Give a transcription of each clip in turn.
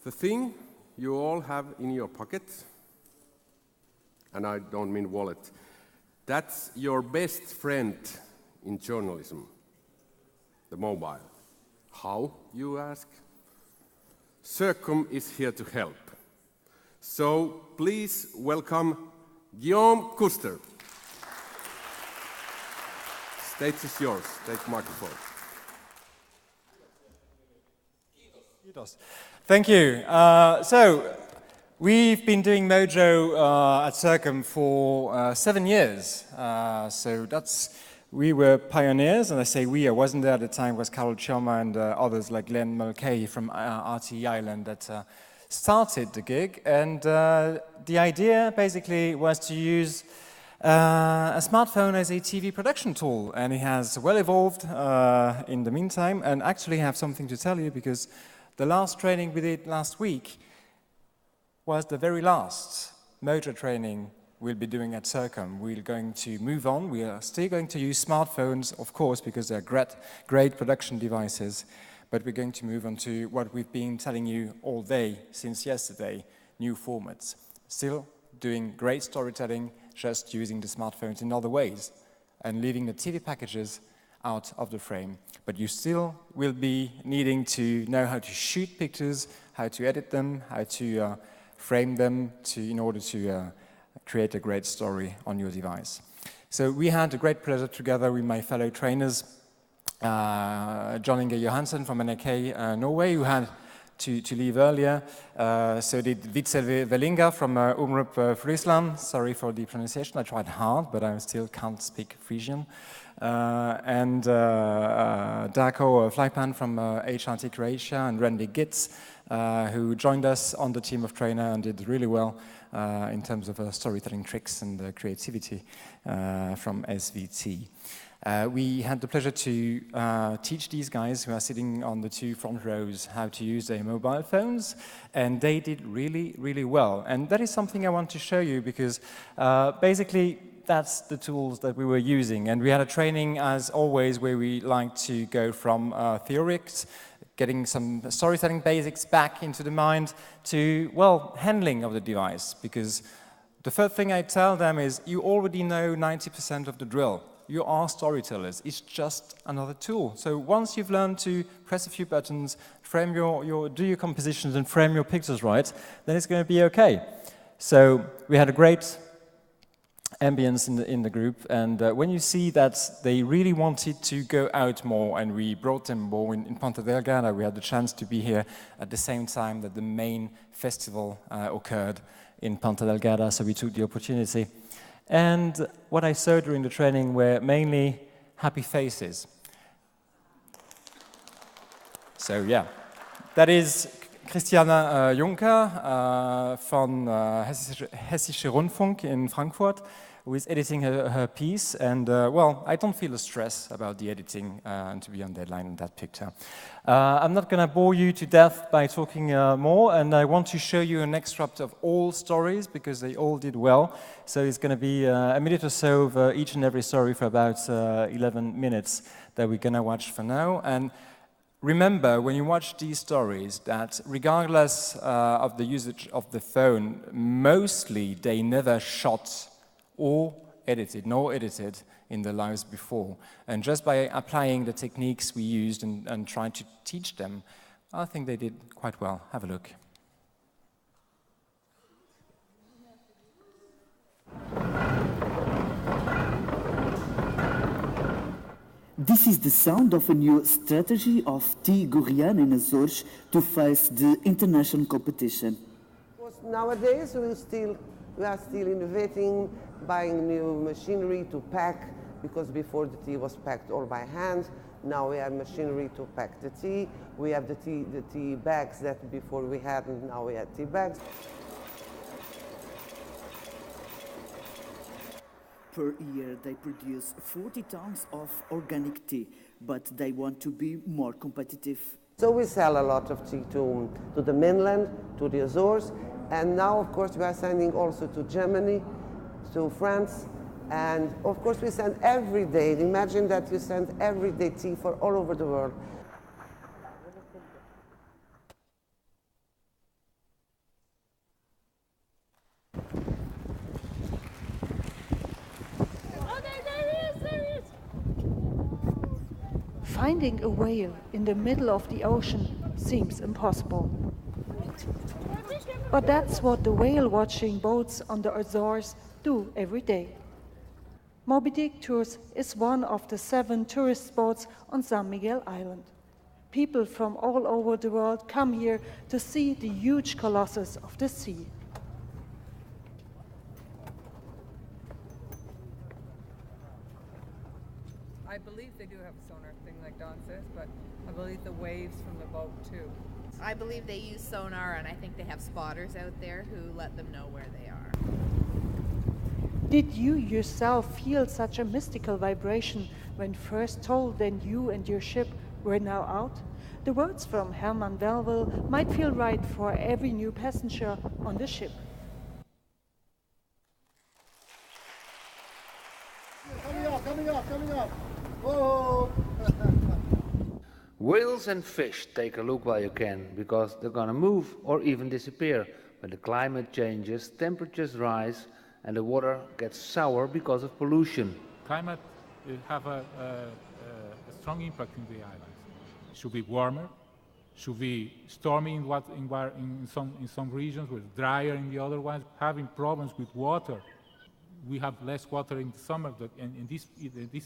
The thing you all have in your pocket, and I don't mean wallet, that's your best friend in journalism, the mobile. How, you ask? CIRCOM is here to help. So please welcome Guillaume Kuster. Stage is yours. Take the microphone. Thank you. So we've been doing MoJo at CIRCOM for 7 years. We were pioneers, and I say we, I wasn't there at the time, it was Carol Choma and others like Glenn Mulcahy from RTE Ireland that started the gig. And the idea basically was to use a smartphone as a TV production tool, and it has well evolved in the meantime. And actually I have something to tell you, because the last training we did last week was the very last MoJo training we'll be doing at CIRCOM. We're going to move on. We are still going to use smartphones, of course, because they're great production devices, but we're going to move on to what we've been telling you all day since yesterday, new formats. Still doing great storytelling, just using the smartphones in other ways and leaving the TV packages out of the frame. But you still will be needing to know how to shoot pictures, how to edit them, how to frame them in order to create a great story on your device. So we had a great pleasure together with my fellow trainers, John Inge Johansen from NRK Norway, who had to leave earlier. So did Witzel Vellinga from Omroep Friesland. Sorry for the pronunciation, I tried hard, but I still can't speak Frisian. And Darko Fleipan from HRT Croatia, and Randy Gitz, who joined us on the team of trainer and did really well in terms of storytelling tricks and creativity from SVT. We had the pleasure to teach these guys who are sitting on the 2 front rows how to use their mobile phones, and they did really, really well. And that is something I want to show you, because basically that's the tools that we were using. And we had a training, as always, where we like to go from theorics, getting some storytelling basics back into the mind, to, well, handling of the device. Because the first thing I tell them is, you already know 90% of the drill. You are storytellers. It's just another tool. So once you've learned to press a few buttons, frame do your compositions and frame your pictures right, then it's going to be okay. So we had a great ambience in the group, and when you see that they really wanted to go out more, and we brought them more in Ponta Delgada, we had the chance to be here at the same time that the main festival occurred in Ponta Delgada, so we took the opportunity. And what I saw during the training were mainly happy faces. So yeah, that is Christiane Juncker von Hessische Rundfunk in Frankfurt, who is editing her piece. And well, I don't feel a stress about the editing and to be on deadline in that picture. I'm not going to bore you to death by talking more, and I want to show you an extract of all stories, because they all did well. So it's going to be a minute or so of each and every story for about 11 minutes that we're going to watch for now. And remember, when you watch these stories, that regardless of the usage of the phone, mostly they never shot or edited, nor edited in their lives before. And just by applying the techniques we used and trying to teach them, I think they did quite well. Have a look. This is the sound of a new strategy of T. Gurian in Azores to face the international competition. Nowadays, we are still innovating, buying new machinery to pack, because before the tea was packed all by hand. Now we have machinery to pack the tea. We have the tea bags that before we had, and now we have tea bags. Per year they produce 40 tons of organic tea, but they want to be more competitive. So we sell a lot of tea to the mainland, to the Azores, and now of course we are sending also to Germany, to France, and of course we send every day. Imagine that you send every day tea for all over the world. finding a whale in the middle of the ocean seems impossible. But that's what the whale-watching boats on the Azores do every day. Moby Dick Tours is one of the 7 tourist spots on San Miguel Island. People from all over the world come here to see the huge colossus of the sea. I believe they do have a sonar thing like Don says, but I believe the waves from the boat too. I believe they use sonar, and I think they have spotters out there who let them know where they are. Did you yourself feel such a mystical vibration when first told that you and your ship were now out? The words from Herman Melville might feel right for every new passenger on the ship. Coming up. Whoa! Whales and fish take a look while you can, because they're gonna move or even disappear when the climate changes, temperatures rise, and the water gets sour because of pollution. Climate have a strong impact in the islands. Should be warmer, should be stormy in some regions, with drier in the other ones, having problems with water. We have less water in the summer, and this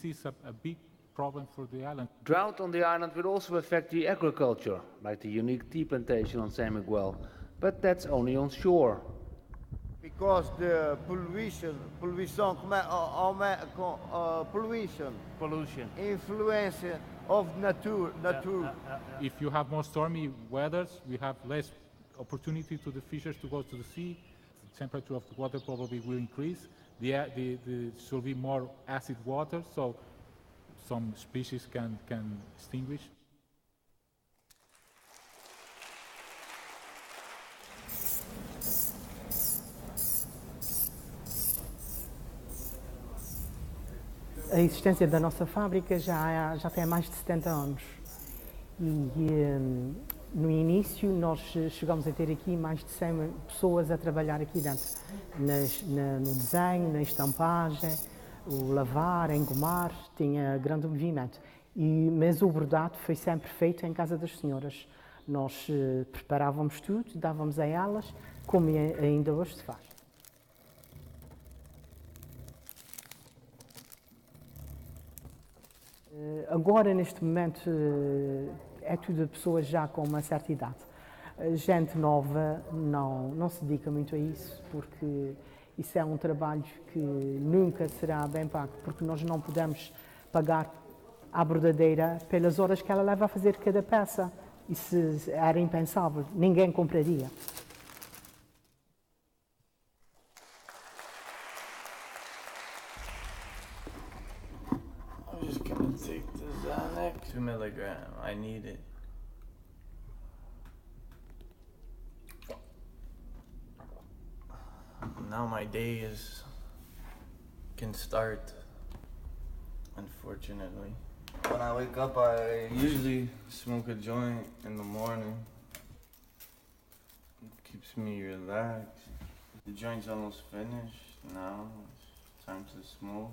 is a big problem for the island. Drought on the island will also affect the agriculture, like the unique tea plantation on San Miguel, but that's only on shore. Because the pollution, influence of nature. If you have more stormy weathers, we have less opportunity to the fishers to go to the sea. The temperature of the water probably will increase. There should be more acid water, so some species can extinguish. A existência da nossa fábrica já tem mais de 70 anos e no início nós chegamos a ter aqui mais de 100 pessoas a trabalhar aqui dentro, no desenho, na estampagem, o lavar, engomar, tinha grande movimento. Mas o bordado foi sempre feito em casa das senhoras. Nós preparávamos tudo, dávamos a elas, como ainda hoje se faz. Agora, neste momento, é tudo pessoas já com uma certa idade. Gente nova não se dedica muito a isso, porque isso é um trabalho que nunca será bem pago, porque nós não podemos pagar à bordadeira pelas horas que ela leva a fazer cada peça. Isso era impensável, ninguém compraria. I'm just gonna take the Xanax, 2 milligram. I need it. Now my day can start, unfortunately. When I wake up, I usually smoke a joint in the morning. It keeps me relaxed. The joint's almost finished. Now it's time to smoke.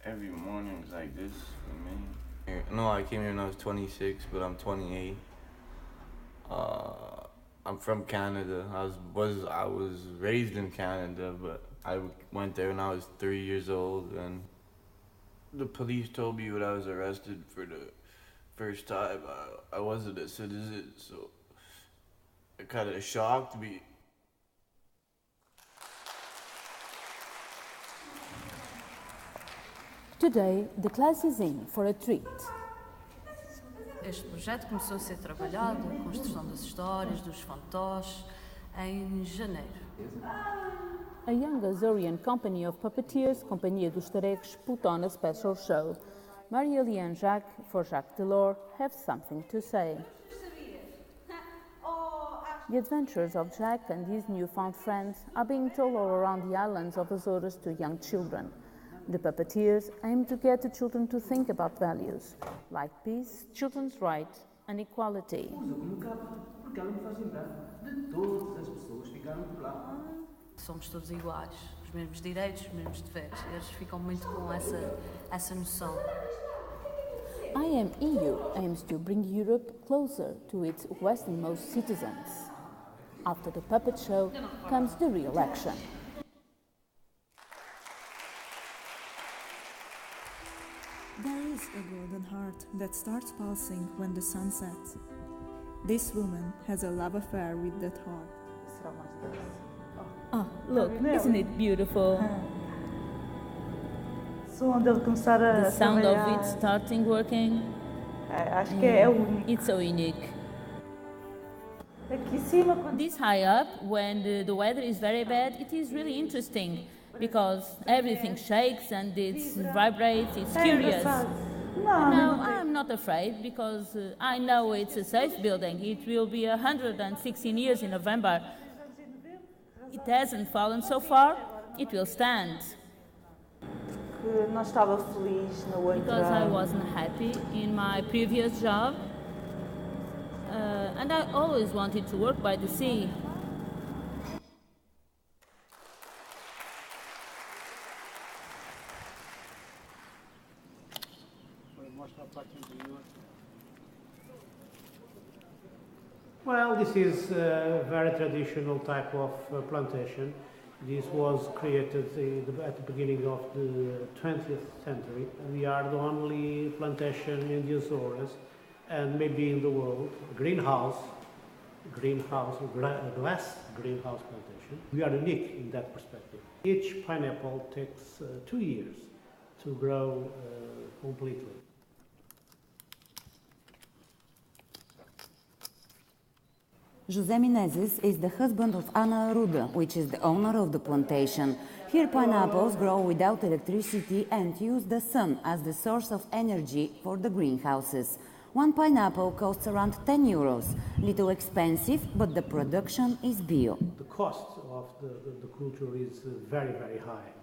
Every morning's like this for me. No, I came here when I was 26, but I'm 28. I'm from Canada. I was raised in Canada, but I went there when I was 3 years old, and the police told me when I was arrested for the first time I wasn't a citizen, so it kind of shocked me. Today, the class is in for a treat. Este projeto começou a ser trabalhado, a construção das histórias, dos fantoches, em janeiro. A young Azorian company of puppeteers, Companhia dos Tarecos, put on a special show. Marie-Lie and Jacques, for Jacques Delors, have something to say. The adventures of Jacques and his newfound friends are being told all around the islands of Azores to young children. The puppeteers aim to get the children to think about values, like peace, children's rights, and equality. Somos todos iguais, os mesmos direitos, os mesmos deveres. Eles ficam muito com essa noção. I Am EU aims to bring Europe closer to its westernmost citizens. After the puppet show comes the real action. There is a golden heart that starts pulsing when the sun sets. This woman has a love affair with that heart. Oh, look, isn't it beautiful? The sound of it starting working. It's so unique. This high up, when the weather is very bad, it is really interesting because everything shakes and it vibrates, it's curious. No, I'm not afraid because I know it's a safe building. It will be 116 years in November. It hasn't fallen so far, it will stand. Because I wasn't happy in my previous job and I always wanted to work by the sea. Well, this is a very traditional type of plantation. This was created at the beginning of the 20th century. We are the only plantation in the Azores and maybe in the world, glass greenhouse plantation. We are unique in that perspective. Each pineapple takes 2 years to grow completely. José Menezes is the husband of Ana Arruda, which is the owner of the plantation. Here pineapples grow without electricity and use the sun as the source of energy for the greenhouses. One pineapple costs around 10 euros, little expensive, but the production is bio. The cost of the culture is very, very high.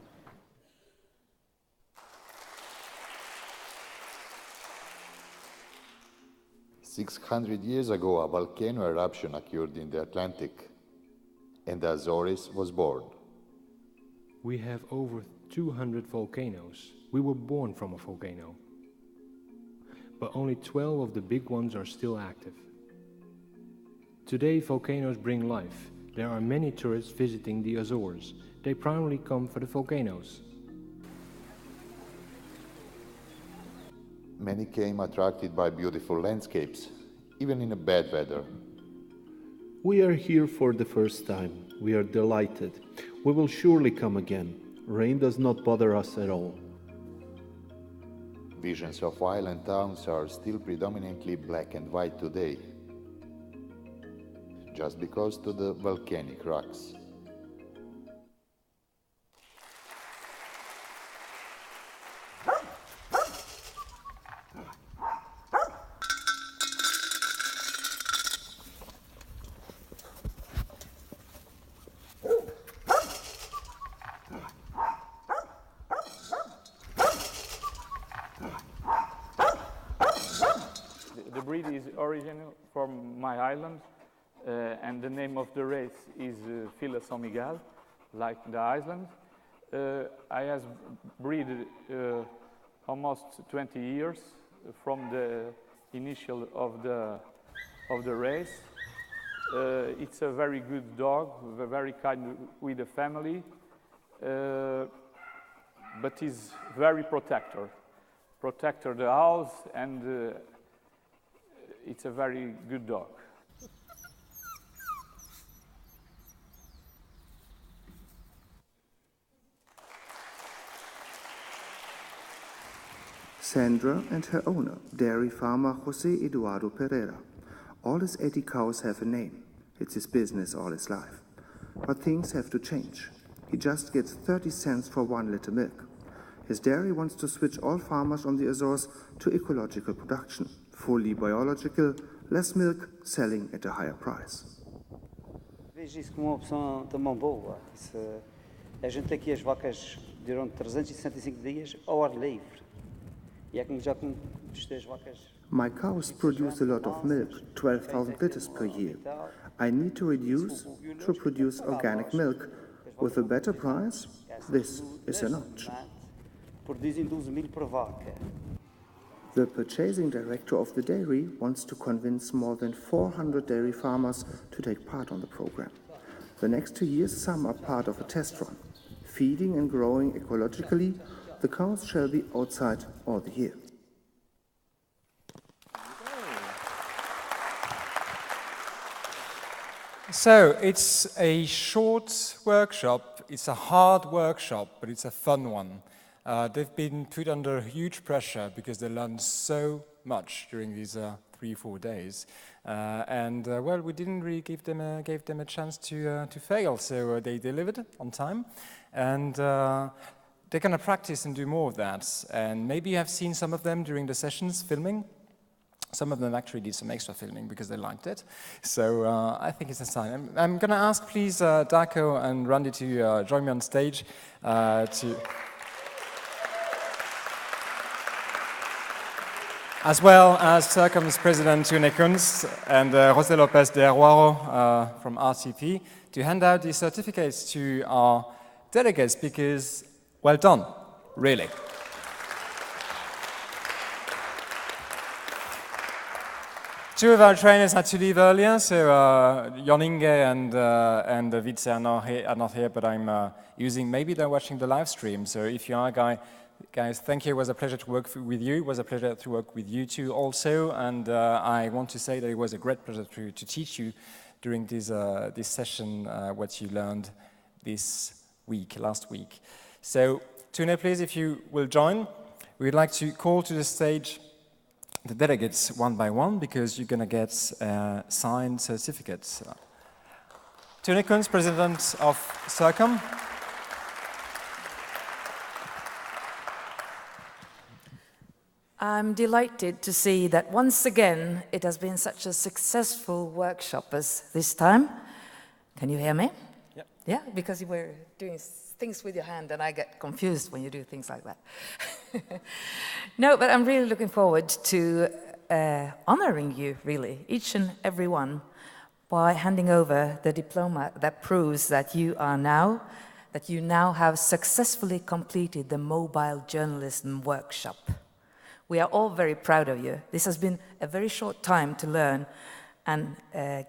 "600 years ago, a volcano eruption occurred in the Atlantic, and the Azores was born. We have over 200 volcanoes. We were born from a volcano. But only 12 of the big ones are still active. Today, volcanoes bring life. There are many tourists visiting the Azores. They primarily come for the volcanoes. Many came attracted by beautiful landscapes, even in a bad weather. We are here for the first time. We are delighted. We will surely come again. Rain does not bother us at all. Visions of island towns are still predominantly black and white today, just because to the volcanic rocks. The breed is original from my island, and the name of the race is Fila São Miguel, like the island. I has breed almost 20 years from the initial of the race. It's a very good dog, very kind with the family, but is very protector the house, and it's a very good dog. Sandra and her owner, dairy farmer José Eduardo Pereira. All his 80 cows have a name. It's his business all his life. But things have to change. He just gets 30 cents for 1 liter milk. His dairy wants to switch all farmers on the Azores to ecological production, fully biological, less milk, selling at a higher price. Vejo isso como uma opção também boa. A gente aqui as vacas duram 365 dias ao ar livre. E é como já com as vacas. My cows produce a lot of milk, 12,000 liters per year. I need to reduce to produce organic milk, With a better price, this is an option. Produzem 12.000 por vaca. The purchasing director of the dairy wants to convince more than 400 dairy farmers to take part on the program. The next 2 years, some are part of a test run. Feeding and growing ecologically, the cows shall be outside all the year. So it's a short workshop, it's a hard workshop, but it's a fun one. They've been put under huge pressure because they learned so much during these 3-4 days. Well, we didn't really gave them a chance to fail, so they delivered on time. And they're going to practice and do more of that. And maybe you have seen some of them during the sessions filming. Some of them actually did some extra filming because they liked it. So I think it's a sign. I'm going to ask, please, Darko and Randy to join me on stage as well as CIRCOM's president, Tune Kunz, and José López de Aguaro from RCP, to hand out these certificates to our delegates because, well done, really. Two of our trainers had to leave earlier, so Jon Inge and Vitze are not here, but I'm using, maybe they're watching the live stream, so if you are, guys, thank you. It was a pleasure to work with you. It was a pleasure to work with you too also, and I want to say that it was a great pleasure to teach you during this session what you learned last week. So, Tune, please, if you will join. We'd like to call to the stage the delegates one by one because you're going to get signed certificates. Tune Kunz, president of CIRCOM. I'm delighted to see that once again it has been such a successful workshop as this time. Can you hear me? Yep. Yeah, because you were doing things with your hand and I get confused when you do things like that. No, but I'm really looking forward to honoring you, really, each and every one, by handing over the diploma that proves that you now have successfully completed the mobile journalism workshop. We are all very proud of you. This has been a very short time to learn and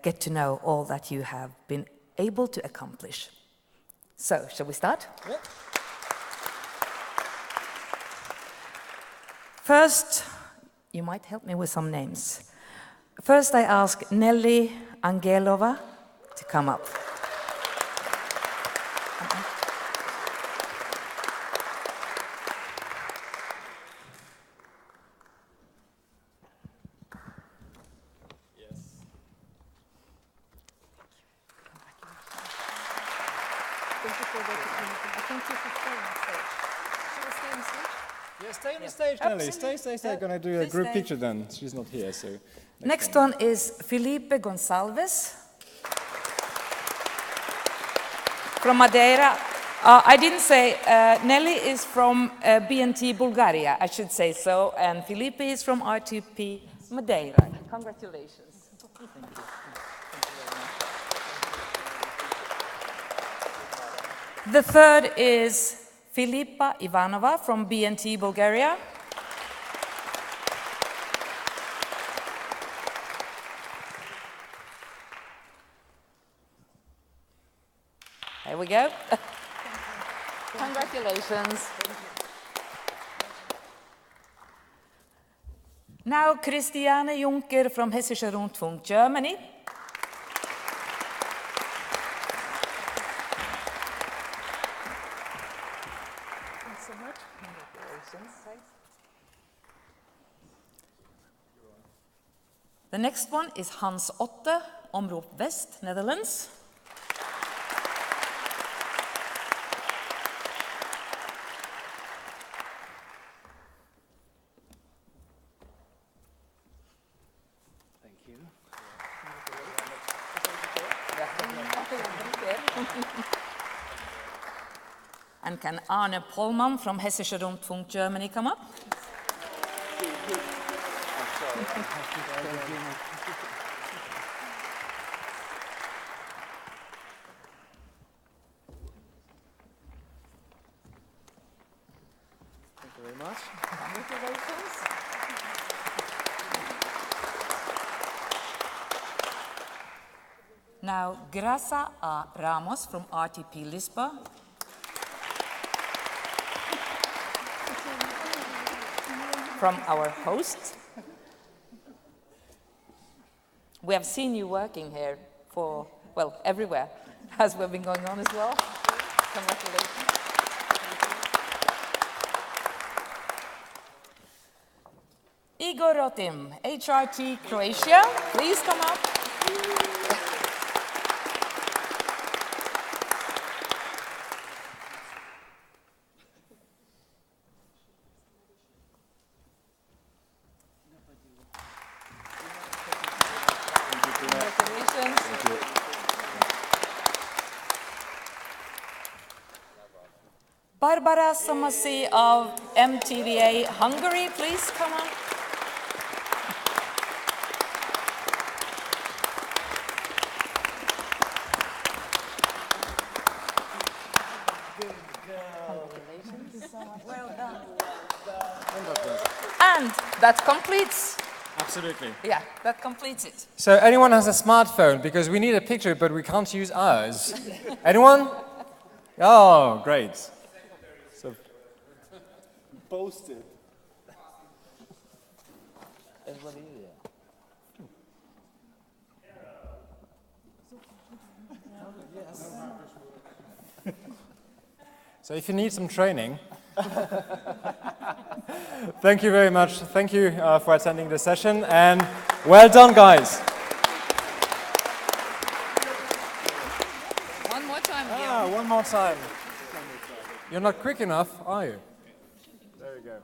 get to know all that you have been able to accomplish. So, shall we start? Yep. First, you might help me with some names. First, I ask Nelly Angelova to come up. Stay on the stage, Nelly. Stay. I'm going to do a group picture then. She's not here, so... Next one is Felipe Gonçalves from Madeira. I didn't say, Nelly is from BNT Bulgaria, I should say so, and Felipe is from R2P Madeira. Congratulations. Thank you. The third is Filipa Ivanova from BNT Bulgaria. There we go. Congratulations. Now Christiane Juncker from Hessischer Rundfunk, Germany. Thanks so much. Congratulations. The next one is Hans Otte, Omroep West, Netherlands. And can Arne Pollmann from Hessischer Rundfunk, Germany come up? Now, Graça a Ramos from RTP Lisbon. From our host. We have seen you working here for, well, everywhere, as we've been going on as well. Congratulations. Igor Rotim, HRT Croatia, please come up. Congratulations. Thank you. Barbara Somasi of MTVA Hungary, please come on. Well done. And that completes. Absolutely. Yeah, that completes it. So anyone has a smartphone, because we need a picture, but we can't use ours. Anyone? Oh, great. So Post it. So if you need some training, thank you very much. Thank you for attending the session, and well done, guys. One more time, Guillaume. Ah, one more time. You're not quick enough, are you? There we go.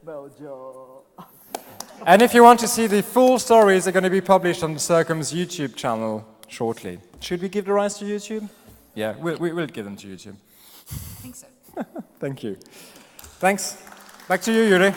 MoJo. And if you want to see the full stories, they're going to be published on the CIRCOM's YouTube channel shortly. Should we give the rights to YouTube? Yeah, we'll give them to YouTube. I think so. Thank you. Thanks. Back to you, Yuri.